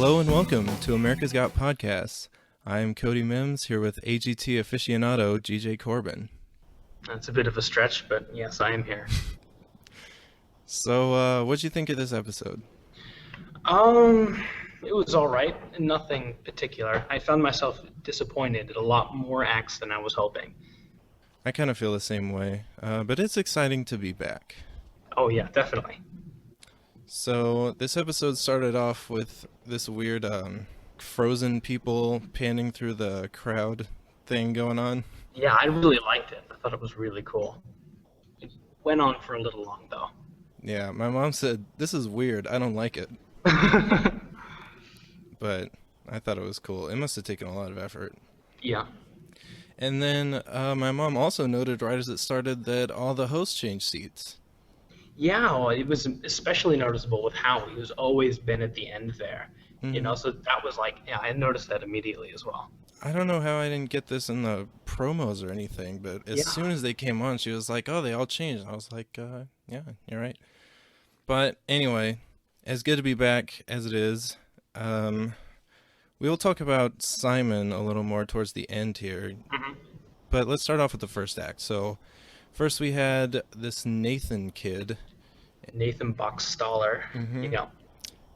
Hello and welcome to America's Got Podcasts. I am Cody Mims here with AGT aficionado GJ Corbin. That's a bit of a stretch, but yes, I am here. So, what'd you think of this episode? It was all right. Nothing particular. I found myself disappointed at a lot more acts than I was hoping. I kind of feel the same way, but it's exciting to be back. Oh yeah, definitely. So, this episode started off with this weird frozen people panning through the crowd thing going on. Yeah, I really liked it. I thought it was really cool. It went on for a little long, though. Yeah, my mom said, "This is weird, I don't like it." But I thought it was cool. It must have taken a lot of effort. Yeah. And then my mom also noted right as it started that all the hosts changed seats. Yeah, well, it was especially noticeable with Howie, who's always been at the end there. Mm-hmm. So that was like, yeah, I noticed that immediately as well. I don't know how I didn't get this in the promos or anything, but as soon as they came on, she was like, "Oh, they all changed." And I was like, "Yeah, you're right." But anyway, as good to be back as it is. We will talk about Simon a little more towards the end here, but let's start off with the first act. So, first we had this Nathan kid. Nathan Boxstaller.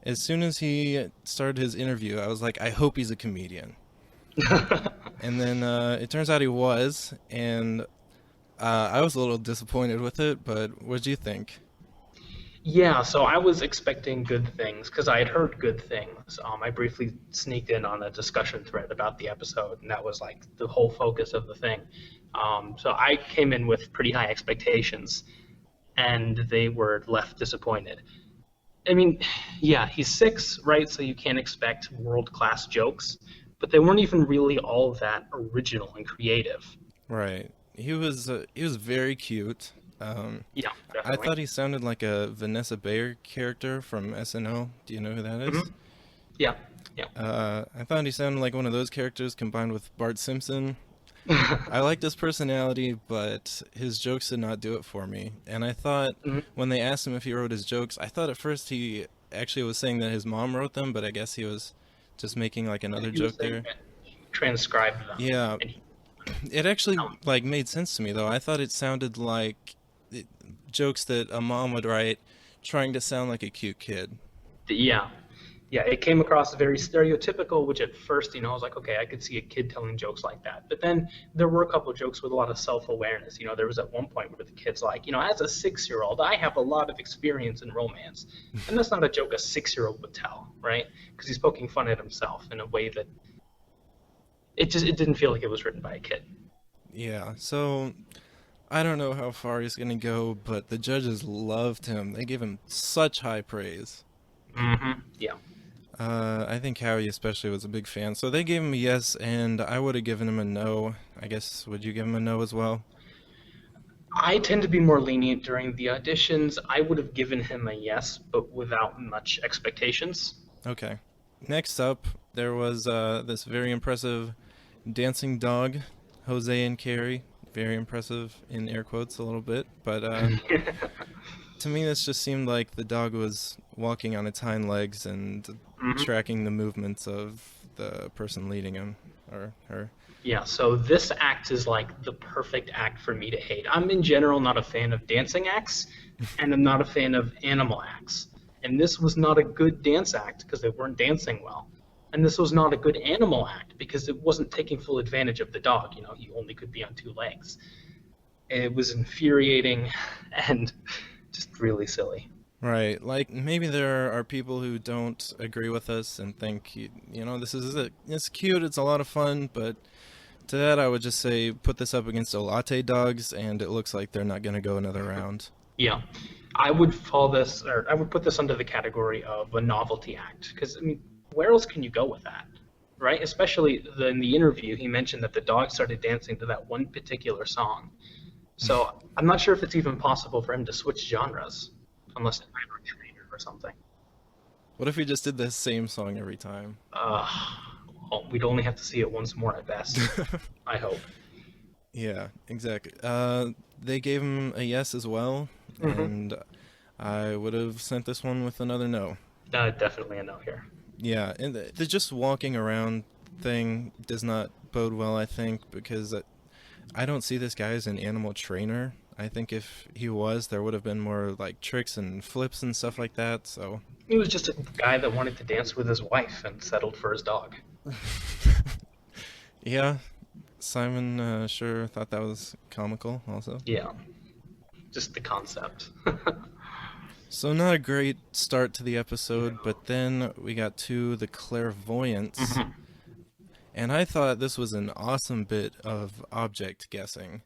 As soon as he started his interview, I was like, I hope he's a comedian. And then it turns out he was, and I was a little disappointed with it, but what did you think? Yeah, so I was expecting good things because I had heard good things. I briefly sneaked in on a discussion thread about the episode, and that was like the whole focus of the thing. So I came in with pretty high expectations, and they were left disappointed. I mean, yeah, he's 6, right? So you can't expect world-class jokes, but they weren't even really all that original and creative. Right. He was very cute. Yeah, definitely. I thought he sounded like a Vanessa Bayer character from SNL. Do you know who that is? Yeah. I thought he sounded like one of those characters combined with Bart Simpson. I liked his personality, but his jokes did not do it for me. And I thought when they asked him if he wrote his jokes, I thought at first he actually was saying that his mom wrote them, but I guess he was just making like another joke there. Transcribed them. Yeah. It actually like made sense to me though. I thought it sounded like jokes that a mom would write trying to sound like a cute kid. Yeah, it came across very stereotypical, which at first, I was like, okay, I could see a kid telling jokes like that. But then there were a couple of jokes with a lot of self-awareness. There was at one point where the kid's like, as a 6-year-old, I have a lot of experience in romance. And that's not a joke a 6-year-old would tell, right? Because he's poking fun at himself in a way that it didn't feel like it was written by a kid. Yeah, so I don't know how far he's going to go, but the judges loved him. They gave him such high praise. Yeah. I think Howie especially was a big fan. So they gave him a yes, and I would have given him a no. I guess, would you give him a no as well? I tend to be more lenient during the auditions. I would have given him a yes, but without much expectations. Okay. Next up, there was this very impressive dancing dog, Jose and Carrie. Very impressive in air quotes a little bit, but to me this just seemed like the dog was walking on its hind legs and tracking the movements of the person leading him or her. Yeah, so this act is like the perfect act for me to hate. I'm in general not a fan of dancing acts, and I'm not a fan of animal acts. And this was not a good dance act because they weren't dancing well. And this was not a good animal act because it wasn't taking full advantage of the dog. He only could be on 2 legs. It was infuriating and just really silly. Right. Like, maybe there are people who don't agree with us and think, it's cute, it's a lot of fun, but to that I would just say put this up against Latte dogs, and it looks like they're not going to go another round. Yeah. I would put this under the category of a novelty act because, where else can you go with that, right? Especially in the interview, he mentioned that the dog started dancing to that one particular song. So I'm not sure if it's even possible for him to switch genres, unless it's a trainer or something. What if he just did the same song every time? Well, we'd only have to see it once more at best, I hope. Yeah, exactly. They gave him a yes as well, and I would have sent this one with another no. Definitely a no here. Yeah, and the just walking around thing does not bode well, I think, because I don't see this guy as an animal trainer. I think if he was, there would have been more like tricks and flips and stuff like that. So, He was just a guy that wanted to dance with his wife and settled for his dog. yeah, Simon sure thought that was comical also. Yeah, just the concept. So not a great start to the episode, but then we got to the clairvoyance, Mhm. and I thought this was an awesome bit of object guessing,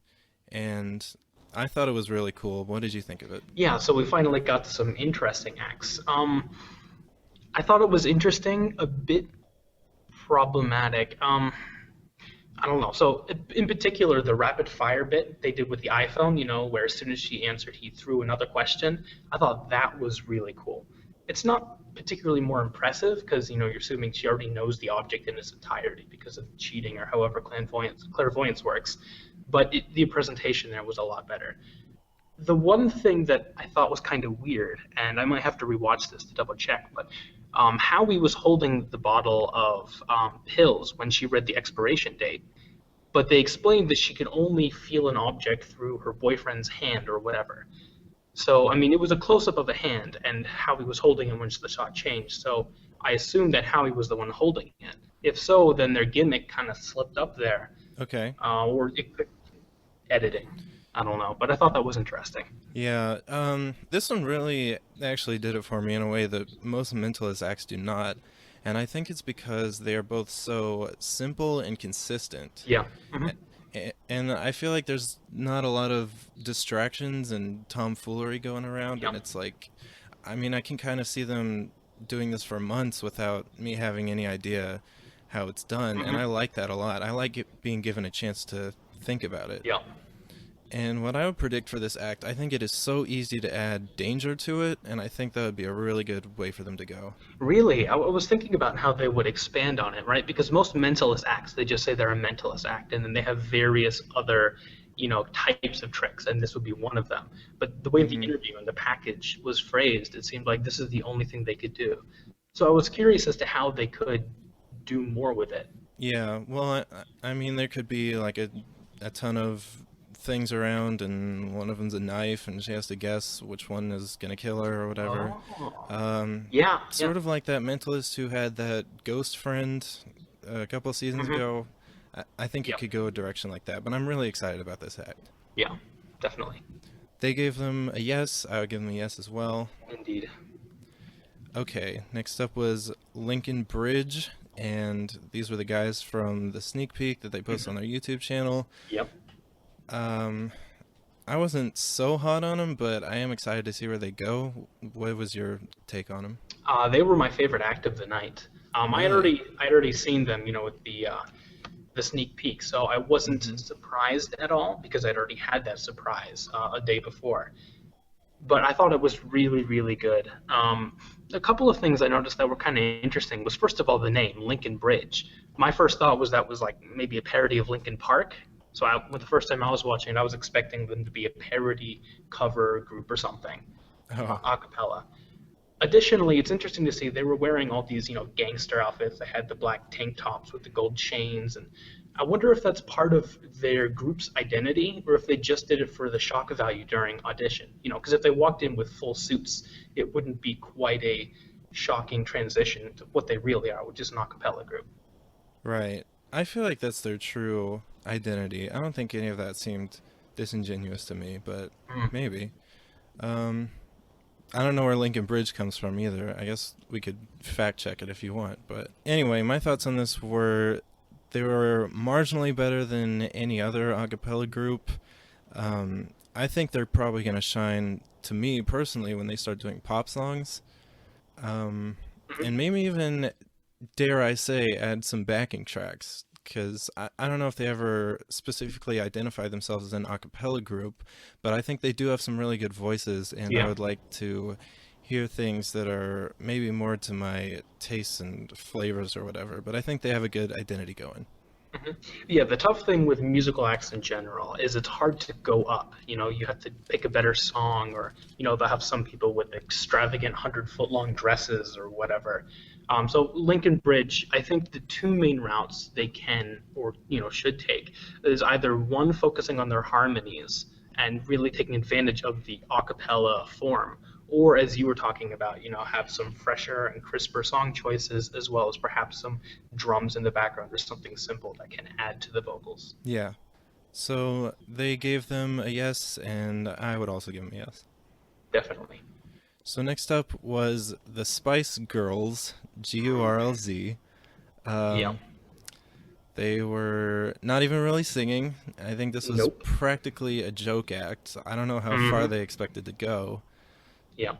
and I thought it was really cool. What did you think of it? Yeah, so we finally got to some interesting acts. I thought it was interesting, a bit problematic. I don't know. So, in particular, the rapid fire bit they did with the iPhone, where as soon as she answered, he threw another question. I thought that was really cool. It's not particularly more impressive because, you're assuming she already knows the object in its entirety because of cheating or however clairvoyance works. But the presentation there was a lot better. The one thing that I thought was kind of weird, and I might have to rewatch this to double check, but Howie was holding the bottle of pills when she read the expiration date, but they explained that she could only feel an object through her boyfriend's hand or whatever. So, I mean, it was a close up of a hand, and Howie was holding it when the shot changed. So, I assumed that Howie was the one holding it. If so, then their gimmick kind of slipped up there, Okay. or editing. I don't know, but I thought that was interesting. Yeah, this one really actually did it for me in a way that most mentalist acts do not, and I think it's because they are both so simple and consistent. Yeah. Hmm. And I feel like there's not a lot of distractions and tomfoolery going around, Yeah. and it's like, I mean, I can kind of see them doing this for months without me having any idea how it's done, and I Hmm. like that a lot. I like it being given a chance to think about it. Yeah. And what I would predict for this act, I think it is so easy to add danger to it, and I think that would be a really good way for them to go. Really, I was thinking about how they would expand on it, right? Because most mentalist acts, they just say they're a mentalist act, and then they have various other, types of tricks, and this would be one of them. But the way the Hmm. interview and the package was phrased, it seemed like this is the only thing they could do. So I was curious as to how they could do more with it. Yeah, well, I mean, there could be like a ton of things around, and one of them's a knife, and she has to guess which one is gonna kill her or whatever. Oh. Um, Yeah, yeah. Sort of like that mentalist who had that ghost friend a couple of seasons Hmm. ago. I think it Yeah, could go a direction like that, but I'm really excited about this act. yeah, definitely. They gave them a yes, I would give them a yes as well. Indeed. Okay, next up was Lincoln Bridge, and these were the guys from the sneak peek that they post on Hmm. their YouTube channel. Yep. Um, I wasn't so hot on them, but I am excited to see where they go. What was your take on them? They were my favorite act of the night. Really? I'd already seen them, with the sneak peek, so I wasn't Hmm. surprised at all because I'd already had that surprise a day before. But I thought it was really, really good. A couple of things I noticed that were kind of interesting was first of all the name Lincoln Bridge. My first thought was that was like maybe a parody of Lincoln Park. So when the first time I was watching it, I was expecting them to be a parody cover group or something, Oh, a cappella. Additionally, it's interesting to see they were wearing all these, gangster outfits. They had the black tank tops with the gold chains, and I wonder if that's part of their group's identity or if they just did it for the shock value during audition. Because if they walked in with full suits, it wouldn't be quite a shocking transition to what they really are, which is an a cappella group. right. I feel like that's their true identity. I don't think any of that seemed disingenuous to me, but Mm. maybe. Um, I don't know where Lincoln Bridge comes from either. I guess we could fact check it if you want. But anyway, my thoughts on this were they were marginally better than any other a cappella group. I think they're probably going to shine, to me personally, when they start doing pop songs. Mhm. And maybe even, dare I say, add some backing tracks. Because I don't know if they ever specifically identify themselves as an a cappella group, but I think they do have some really good voices, and I Yeah. would like to hear things that are maybe more to my tastes and flavors or whatever. But I think they have a good identity going. Hmm. Yeah, the tough thing with musical acts in general is it's hard to go up. You have to pick a better song, or they'll have some people with extravagant 100-foot long dresses or whatever. So Lincoln Bridge, I think the two main routes they can or should take is either one focusing on their harmonies and really taking advantage of the a cappella form, or as you were talking about, have some fresher and crisper song choices as well as perhaps some drums in the background or something simple that can add to the vocals. Yeah. So they gave them a yes, and I would also give them a yes. Definitely. So next up was the Spice Girls, Gurlz. Yeah. Um, they were not even really singing. I think this was Nope. practically a joke act. I don't know how far Hmm. they expected to go. Yeah.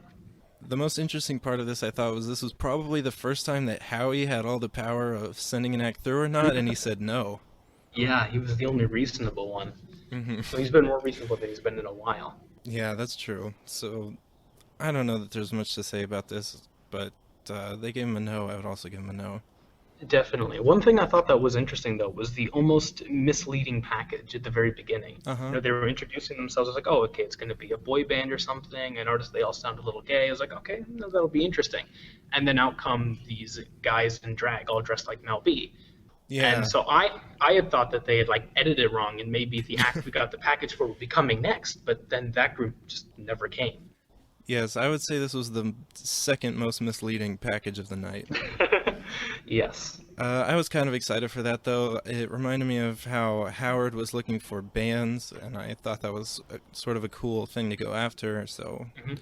The most interesting part of this, I thought, was this was probably the first time that Howie had all the power of sending an act through or not, and he said no. Yeah, he was the only reasonable one. Hmm. So he's been more reasonable than he's been in a while. Yeah, that's true. So I don't know that there's much to say about this, but they gave him a no. I would also give him a no. Definitely. One thing I thought that was interesting though was the almost misleading package at the very beginning. Uh huh. They were introducing themselves as like, oh, okay, it's going to be a boy band or something. I noticed they all sound a little gay. I was like, okay, no, that'll be interesting. And then out come these guys in drag, all dressed like Mel B. And Yeah. so I had thought that they had like edited it wrong, and maybe the act we got the package for would be coming next. But then that group just never came. Yes, I would say this was the second most misleading package of the night. Yes. I was kind of excited for that, though. It reminded me of how Howard was looking for bands, and I thought that was sort of a cool thing to go after. So, Hmm.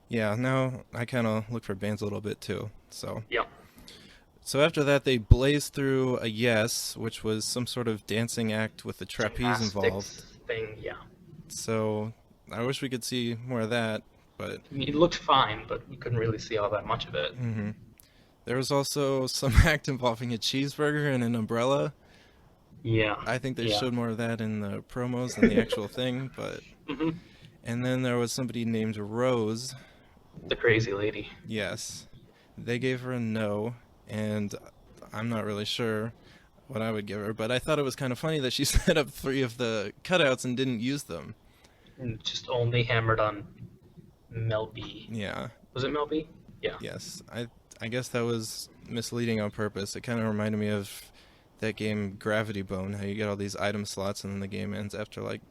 yeah, now I kind of look for bands a little bit too. So, Yep. so after that, they blazed through a yes, which was some sort of dancing act with the trapeze involved. Gymnastics thing. Yeah. So, I wish we could see more of that, but I mean, it looked fine, but you couldn't really see all that much of it. mhm. There was also some act involving a cheeseburger and an umbrella. Yeah. I think they Yeah. showed more of that in the promos than the actual thing, but Hmm. and then there was somebody named Rose. The crazy lady. Yes. They gave her a no, and I'm not really sure what I would give her, but I thought it was kind of funny that she set up three of the cutouts and didn't use them. And just only hammered on Mel B. Yeah. Was it Mel B? Yeah. Yes. I guess that was misleading on purpose. It kind of reminded me of that game Gravity Bone, how you get all these item slots and then the game ends after like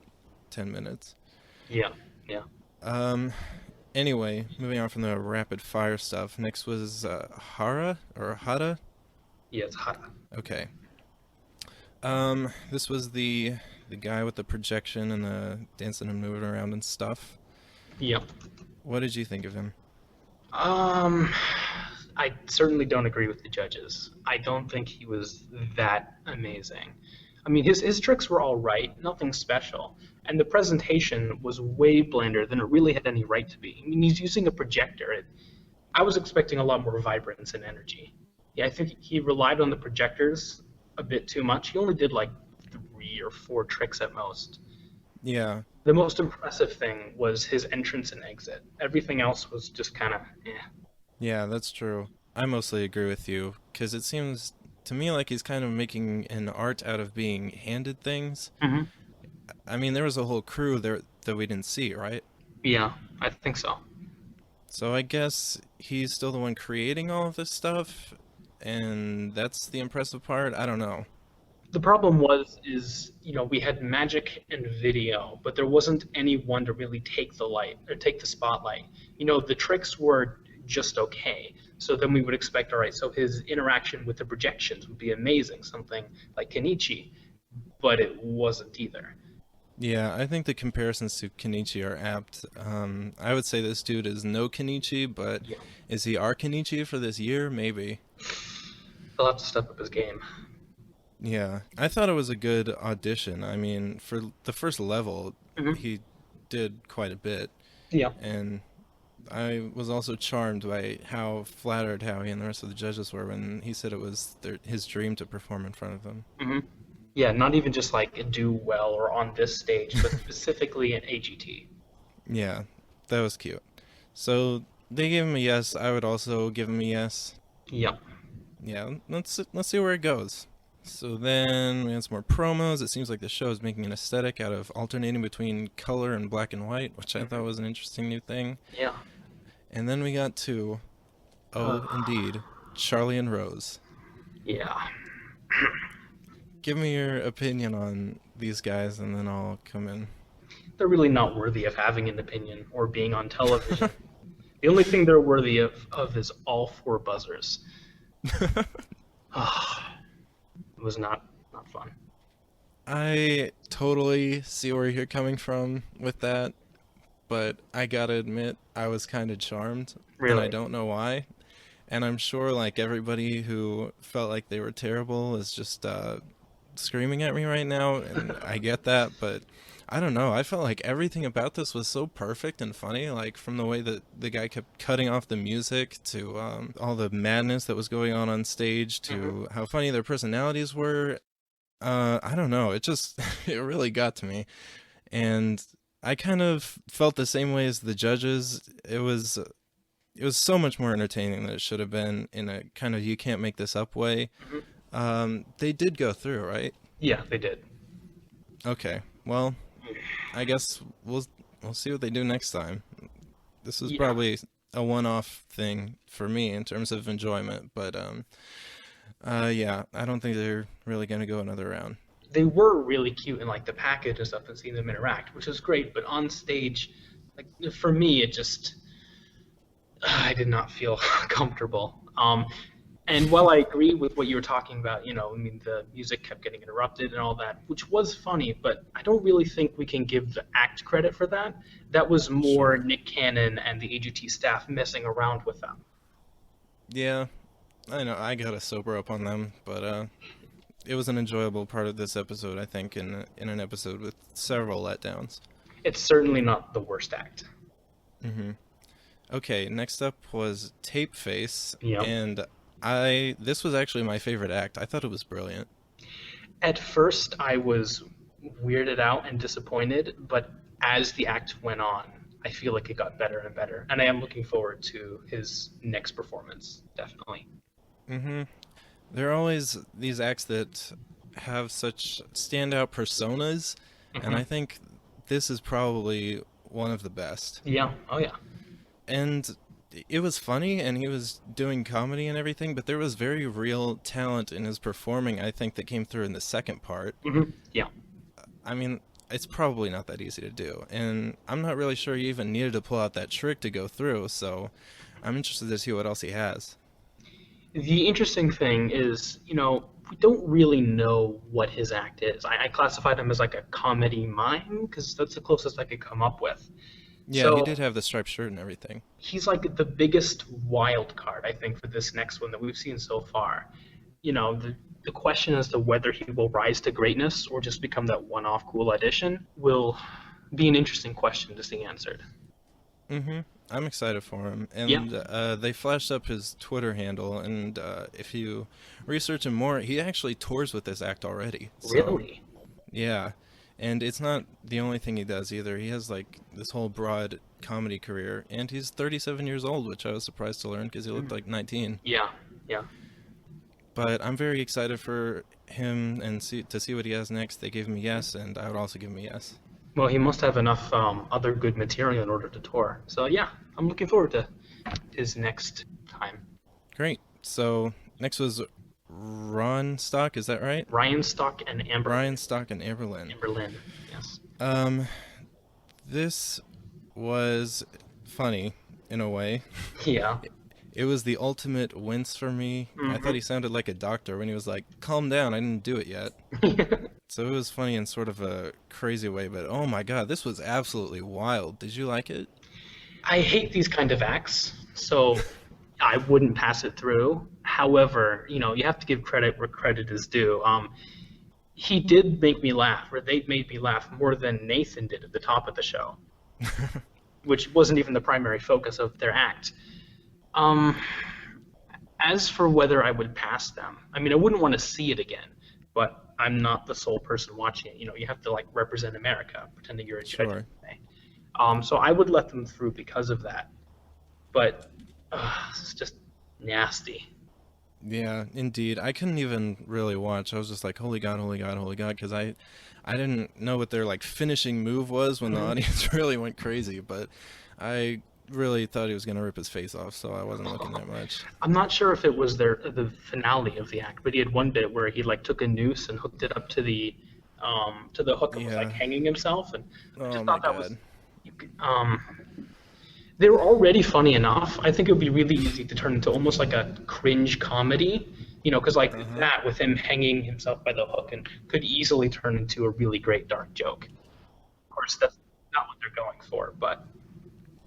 10 minutes. Yeah. Yeah. Um, anyway, moving on from the rapid fire stuff. Next was Hara or Hara. Yeah, it's Hara. Okay. This was the guy with the projection and the dancing and moving around and stuff. Yeah. What did you think of him? Um, I certainly don't agree with the judges. I don't think he was that amazing. I mean, his tricks were all right, nothing special, and the presentation was way blander than it really had any right to be. I mean, he's using a projector. I was expecting a lot more vibrance and energy. Yeah, I think he relied on the projectors a bit too much. He only did like 3 or 4 tricks at most. Yeah, The most impressive thing was his entrance and exit. Everything else was just kind of, eh. yeah, that's true. I mostly agree with you because it seems to me like he's kind of making an art out of being handed things. Hmm. I mean, there was a whole crew there that we didn't see, right? Yeah, I think so. So I guess he's still the one creating all of this stuff, and that's the impressive part. I don't know. The problem is, we had magic and video, but there wasn't anyone to really take the light or take the spotlight. The tricks were just okay. So then we would expect, all right, so his interaction with the projections would be amazing, something like Kenichi, but it wasn't either. Yeah, I think the comparisons to Kenichi are apt. I would say this dude is no Kenichi, but Yeah. is he our Kenichi for this year? Maybe. He'll have to step up his game. Yeah, I thought it was a good audition. I mean, for the first level, Hmm. he did quite a bit, Yeah. and I was also charmed by how flattered Howie and the rest of the judges were when he said it was his dream to perform in front of them. Hmm. Yeah, not even just like do well or on this stage, but specifically in AGT. Yeah, that was cute. So they gave him a yes. I would also give him a yes. Yeah. Yeah, let's see where it goes. So then we had some more promos. It seems like the show is making an aesthetic out of alternating between color and black and white, which I thought was an interesting new thing. Yeah. And then we got to, oh, Uh, indeed, Charlie and Rose. Yeah. Give me your opinion on these guys, and then I'll come in. They're really not worthy of having an opinion or being on television. The only thing they're worthy of is all four buzzers. It was not fun. I totally see where you're coming from with that, but I gotta admit, I was kind of charmed, and I Really. don't know why. And I'm sure, like, everybody who felt like they were terrible is just screaming at me right now, and I get that, but I don't know. I felt like everything about this was so perfect and funny, like from the way that the guy kept cutting off the music to all the madness that was going on stage Hmm. to how funny their personalities were. I don't know. It just it really got to me, and I kind of felt the same way as the judges. It was so much more entertaining than it should have been in a kind of you can't make this up way. Hmm. They did go through, right? Yeah, they did. Okay. Well, I guess we'll see what they do next time. This is Yeah, probably a one-off thing for me in terms of enjoyment, but yeah, I don't think they're really gonna go another round. they were really cute in like the package and stuff and seeing them interact, which was great. But on stage, like for me, it just I did not feel comfortable. And while I agree with what you were talking about, I mean, the music kept getting interrupted and all that, which was funny, but I don't really think we can give the act credit for that. That was more Sure. Nick Cannon and the AGT staff messing around with them. Yeah, I know. I gotta sober up on them, but it was an enjoyable part of this episode, I think, in an episode with several letdowns. It's certainly not the worst act. Hmm. Okay, next up was Tape Face, Yep. and I this was actually my favorite act. I thought it was brilliant. At first, I was weirded out and disappointed, but as the act went on, I feel like it got better and better. And I am looking forward to his next performance, definitely. Hmm. There are always these acts that have such standout personas, and Hmm. I think this is probably one of the best. Yeah. Oh, yeah. And it was funny, and he was doing comedy and everything, but there was very real talent in his performing, I think, that came through in the second part. Hmm. Yeah. I mean, it's probably not that easy to do, and I'm not really sure he even needed to pull out that trick to go through, so I'm interested to see what else he has. The interesting thing is, we don't really know what his act is. I classified him as like a comedy mime because that's the closest I could come up with. Yeah, he So did have the striped shirt and everything. he's like the biggest wild card, I think, for this next one that we've seen so far. The question as to whether he will rise to greatness or just become that one off cool addition will be an interesting question to see answered. Mm-hmm. I'm excited for him. Yeah, And they flashed up his Twitter handle, and if you research him more, he actually tours with this act already. So, really. yeah. And it's not the only thing he does either. He has, like, this whole broad comedy career, and he's 37 years old, which I was surprised to learn because he looked like 19. Yeah, yeah. But I'm very excited for him and to see what he has next. They gave him a yes, and I would also give him a yes. Well, he must have enough other good material in order to tour. So yeah, I'm looking forward to his next time. Great. So, next was Ron Stock, is that right? Ryan Stock and Ryan Stock and Amberlyn. Amberlyn. Yes. Um, this was funny in a way. Yeah. It was the ultimate wince for me. I thought Hmm. he sounded like a doctor when he was like, "Calm down, I didn't do it yet." So it was funny in sort of a crazy way, but oh my god, this was absolutely wild. Did you like it? I hate these kind of acts, so I wouldn't pass it through. However, you have to give credit where credit is due. He did make me laugh, or they made me laugh more than Nathan did at the top of the show, which wasn't even the primary focus of their act. Um, as for whether I would pass them, I mean, I wouldn't want to see it again, but I'm not the sole person watching it. You have to like represent America, pretending you're a judge. Sure. So I would let them through because of that. But it's just nasty. Yeah, indeed. I couldn't even really watch. I was just like, "Holy God, holy God, holy God," because I didn't know what their like finishing move was when the Mhm. audience really went crazy, but I really thought he was gonna rip his face off, so I wasn't looking that much. I'm not sure if it was the finale of the act, but he had one bit where he like took a noose and hooked it up to the hook and was like Yeah. hanging himself, and I Oh just my thought that was god. um they were already funny enough. I think it would be really easy to turn into almost like a cringe comedy, because like Uh huh. that with him hanging himself by the hook and could easily turn into a really great dark joke. Of course, that's not what they're going for, but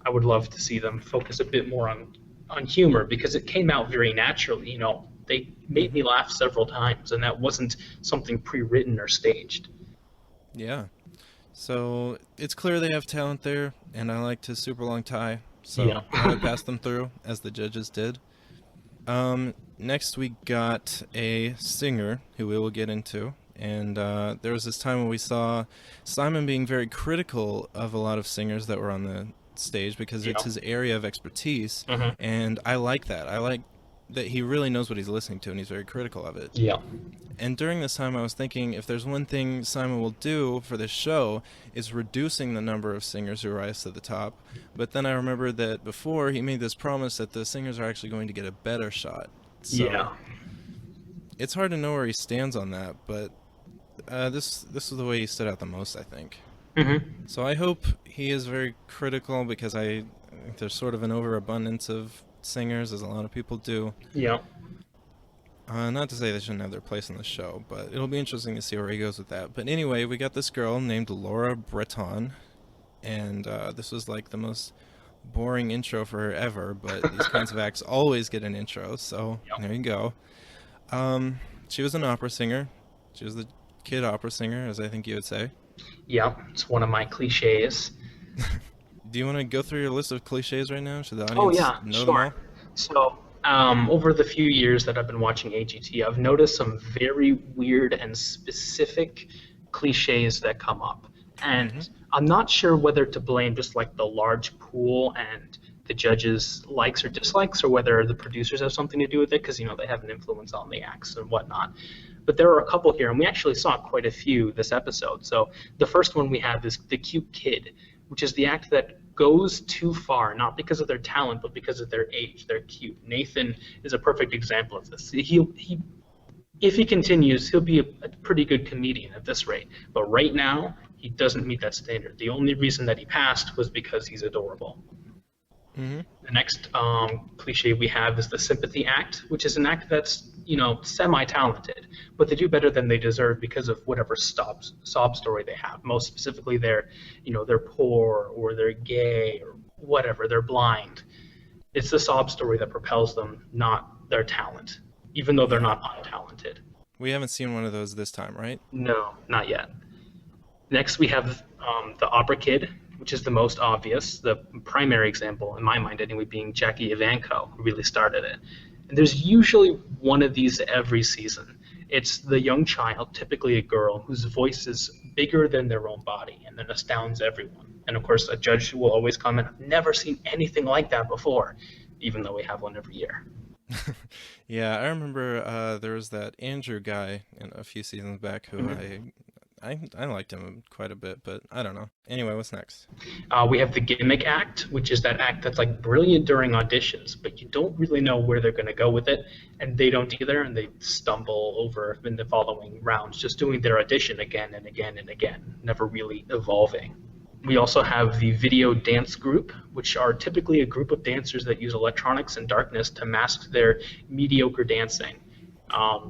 I would love to see them focus a bit more on humor because it came out very naturally. They made me Mhm. laugh several times, and that wasn't something pre-written or staged. Yeah. So it's clear they have talent there, and I liked his super long tie, Yeah. so I would pass them through, as the judges did. Next we got a singer who we will get into, and there was this time when we saw Simon being very critical of a lot of singers that were on the stage because it's Yeah. his area of expertise, Hmm. and I like that. I like that he really knows what he's listening to, and he's very critical of it. Yeah. And during this time, I was thinking if there's one thing Simon will do for this show, is reducing the number of singers who rise to the top. But then I remembered that before he made this promise that the singers are actually going to get a better shot. So Yeah. it's hard to know where he stands on that, but this is the way he stood out the most, I think. Hmm. So I hope he is very critical because I think there's sort of an overabundance of singers, as a lot of people do. Yeah. Not to say they shouldn't have their place in the show, but it'll be interesting to see where he goes with that. But anyway, we got this girl named Laura Breton, and this was like the most boring intro for her ever, but these kinds of acts always get an intro, so Yeah. there you go. She was an opera singer. She was the kid opera singer, as I think you would say. Yeah. It's one of my cliches. Do you want to go through your list of cliches right now? Should the Oh audience yeah, know them sure. all? So, over the few years that I've been watching AGT, I've noticed some very weird and specific cliches that come up. Mm-hmm. And I'm not sure whether to blame just like the large pool and the judges' likes or dislikes, or whether the producers have something to do with it, because they have an influence on the acts and whatnot. But there are a couple here, and we actually saw quite a few this episode. So the first one we have is the cute kid, which is the act that goes too far, not because of their talent, but because of their age. They're cute. Nathan is a perfect example of this. If he continues, he'll be a pretty good comedian at this rate. But right now, he doesn't meet that standard. The only reason that he passed was because he's adorable. Mm-hmm. The next cliche we have is the sympathy act, which is an act that's semi-talented, but they do better than they deserve because of whatever sob story they have. Most specifically, they're poor or they're gay or whatever. They're blind. It's the sob story that propels them, not their talent, even though they're Yeah. not untalented. We haven't seen one of those this time, right? No, not yet. Next, we have the opera kid, which is the most obvious, the primary example, in my mind anyway, being Jackie Evancho, who really started it. And there's usually one of these every season. It's the young child, typically a girl, whose voice is bigger than their own body and then astounds everyone. And of course, a judge will always comment, I've never seen anything like that before, even though we have one every year. Yeah, I remember there was that Andrew guy in a few seasons back who Mhm. I liked him quite a bit, but I don't know. Anyway, what's next? We have the gimmick act, which is that act that's like brilliant during auditions, but you don't really know where they're going to go with it, and they don't either, and they stumble over in the following rounds, just doing their audition again and again and again, never really evolving. We also have the video dance group, which are typically a group of dancers that use electronics and darkness to mask their mediocre dancing.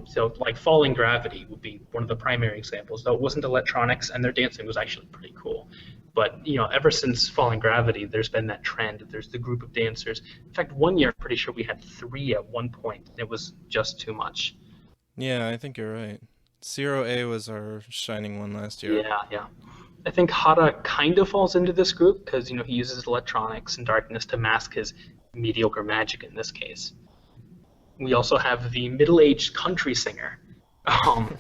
So, like Falling Gravity would be one of the primary examples, though it wasn't electronics and their dancing was actually pretty cool. But ever since Falling Gravity, there's been that trend. There's the group of dancers. In fact, one year, I'm pretty sure we had three at one point. It was just too much. Yeah, I think you're right. Zero A was our shining one last year. Yeah, yeah. I think Hara kind of falls into this group because he uses electronics and darkness to mask his mediocre magic in this case. We also have the middle-aged country singer,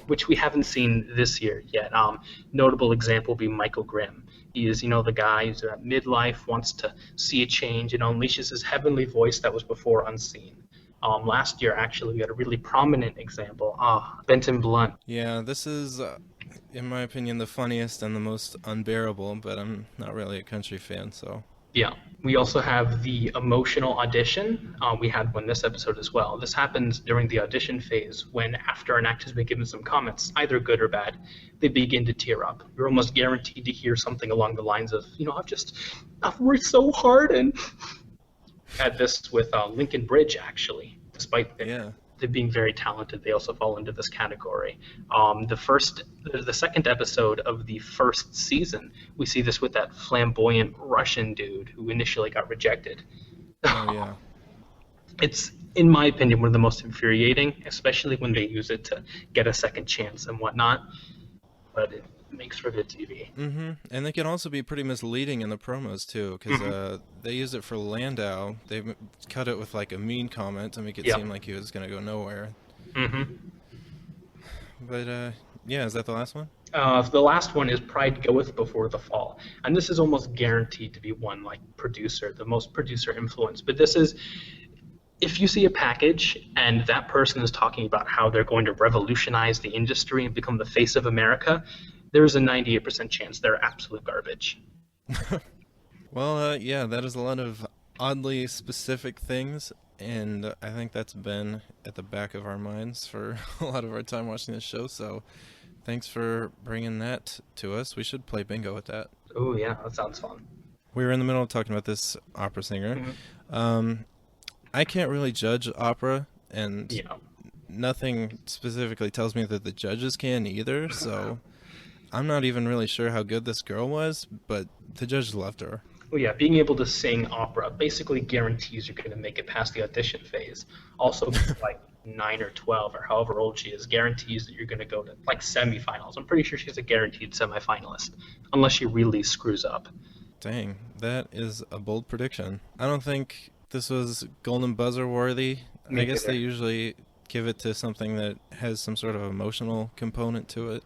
which we haven't seen this year yet. Notable example would be Michael Grimm. He is, the guy who's at midlife, wants to see a change, and unleashes his heavenly voice that was before unseen. Last year, actually, we had a really prominent example. Benton Blunt. Yeah, this is, in my opinion, the funniest and the most unbearable, but I'm not really a country fan, so. Yeah. We also have the emotional audition. We had one this episode as well. This happens during the audition phase when, after an act has been given some comments, either good or bad, they begin to tear up. You're almost guaranteed to hear something along the lines of, I've worked so hard. And had this with Lincoln Bridge, actually, despite Yeah. they being very talented, they also fall into this category. The second episode of the first season, we see this with that flamboyant Russian dude who initially got rejected. Oh yeah. It's, in my opinion, one of the most infuriating, especially when they use it to get a second chance and whatnot. But it makes for good TV. And they can also be pretty misleading in the promos too, because they use it for Landau. They cut it with like a mean comment to make it seem like he was gonna go nowhere. But yeah, is that the last one? The last one is Pride Goeth Before the Fall. And this is almost guaranteed to be one like producer, the most producer influence. But this is, if you see a package and that person is talking about how they're going to revolutionize the industry and become the face of America, there's a 98% chance they're absolute garbage. Well, yeah, that is a lot of oddly specific things, and I think that's been at the back of our minds for a lot of our time watching this show, so thanks for bringing that to us. We should play bingo with that. Oh, yeah, that sounds fun. We were in the middle of talking about this opera singer. I can't really judge opera, and nothing specifically tells me that the judges can either, so I'm not even really sure how good this girl was, but the judges loved her. Well, yeah, being able to sing opera basically guarantees you're going to make it past the audition phase. Also, like 9 or 12 or however old she is, guarantees that you're going to go to like semifinals. I'm pretty sure she's a guaranteed semifinalist, unless she really screws up. Dang, that is a bold prediction. I don't think this was Golden Buzzer worthy. I guess they usually give it to something that has some sort of emotional component to it.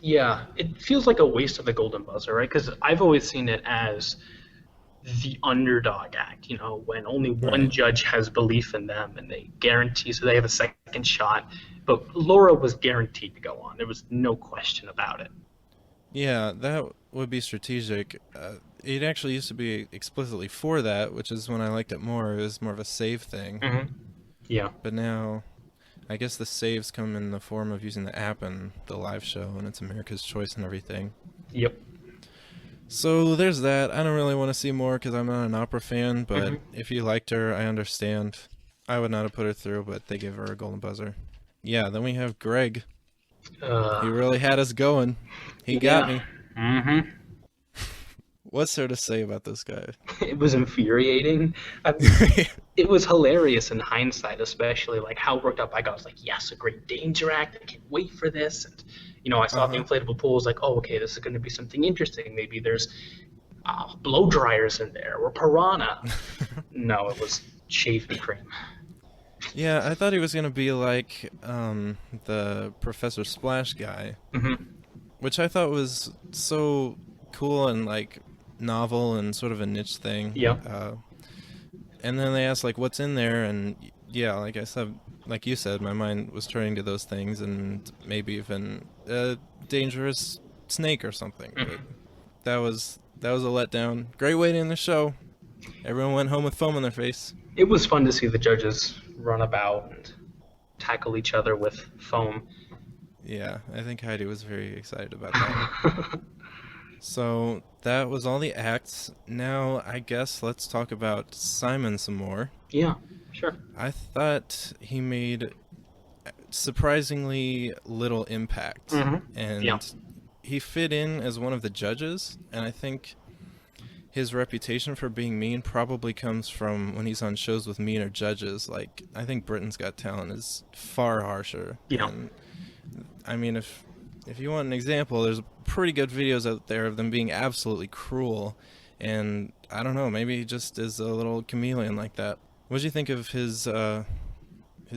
Yeah, it feels like a waste of the Golden Buzzer, right? Because I've always seen it as the underdog act, when only one judge has belief in them and they guarantee, so they have a second shot. But Laura was guaranteed to go on. There was no question about it. Yeah, that would be strategic. It actually used to be explicitly for that, which is when I liked it more. It was more of a save thing. Yeah. But now, I guess the saves come in the form of using the app and the live show, and it's America's Choice and everything. Yep. So there's that. I don't really want to see more because I'm not an opera fan, but if you liked her, I understand. I would not have put her through, but they gave her a Golden Buzzer. Yeah, then we have Greg. He really had us going. He got me. What's there to say about this guy? It was infuriating. It was hilarious in hindsight, especially like how worked up I got. I was like, yes, a great danger act. I can't wait for this. And I saw the inflatable pool. I was like, oh, okay, this is going to be something interesting. Maybe there's blow dryers in there or piranha. No, it was shaving cream. Yeah, I thought he was going to be like the Professor Splash guy, which I thought was so cool and like novel and sort of a niche thing. Yeah. And then they asked like, what's in there? And yeah, like I said, like you said, my mind was turning to those things and maybe even a dangerous snake or something. But that was a letdown. Great way to end the show. Everyone went home with foam on their face. It was fun to see the judges run about and tackle each other with foam. Yeah, I think Heidi was very excited about that. So that was all the acts. Now I guess let's talk about Simon some more. Yeah, sure. I thought he made surprisingly little impact. And he fit in as one of the judges, and I think his reputation for being mean probably comes from when he's on shows with meaner judges. Like, I think Britain's Got Talent is far harsher. Yeah. And, I mean, if you want an example, there's pretty good videos out there of them being absolutely cruel, and I don't know, maybe he just is a little chameleon like that. What do you think of his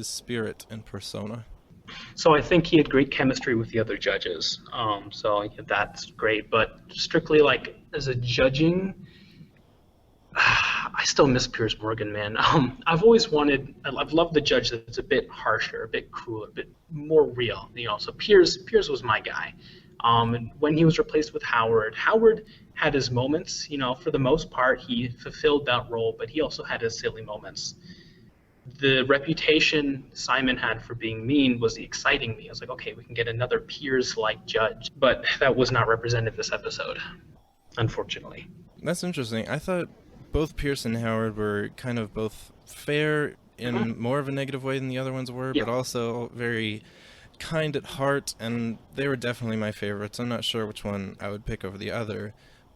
spirit and persona? So I think he had great chemistry with the other judges. So yeah, that's great. But strictly like as a judging, I still miss Piers Morgan, man. I've loved the judge that's a bit harsher, a bit cooler, a bit more real. So Piers was my guy. And when he was replaced with Howard, Howard had his moments. For the most part, he fulfilled that role, but he also had his silly moments. The reputation Simon had for being mean was the exciting me. I was like, okay, we can get another Piers-like judge, but that was not represented this episode, unfortunately. That's interesting. I thought both Pierce and Howard were kind of both fair in more of a negative way than the other ones were, Yeah. but also very kind at heart, and they were definitely my favorites. I'm not sure which one I would pick over the other,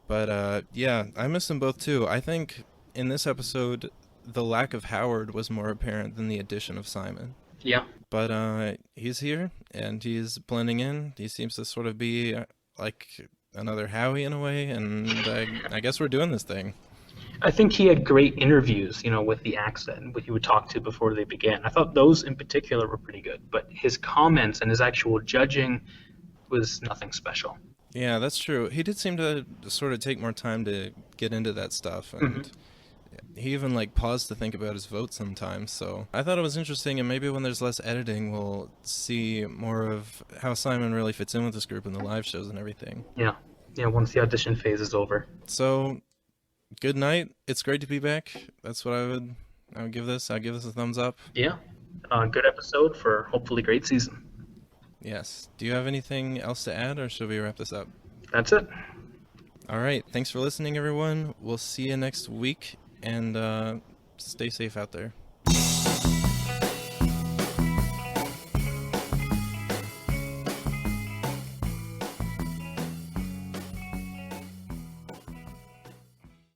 but yeah, I miss them both too. I think in this episode, the lack of Howard was more apparent than the addition of Simon. Yeah. But he's here, and he's blending in. He seems to sort of be like another Howie in a way, and I guess we're doing this thing. I think he had great interviews, with the accent, what he would talk to before they began. I thought those in particular were pretty good, but his comments and his actual judging was nothing special. Yeah, that's true. He did seem to sort of take more time to get into that stuff, and he even like paused to think about his vote sometimes. So I thought it was interesting, and maybe when there's less editing, we'll see more of how Simon really fits in with this group in the live shows and everything. Yeah. Yeah, once the audition phase is over. So, good night. It's great to be back. That's what I would give this. I'd give this a thumbs up. Yeah. Good episode for hopefully great season. Yes. Do you have anything else to add, or should we wrap this up? That's it. All right. Thanks for listening, everyone. We'll see you next week, and stay safe out there.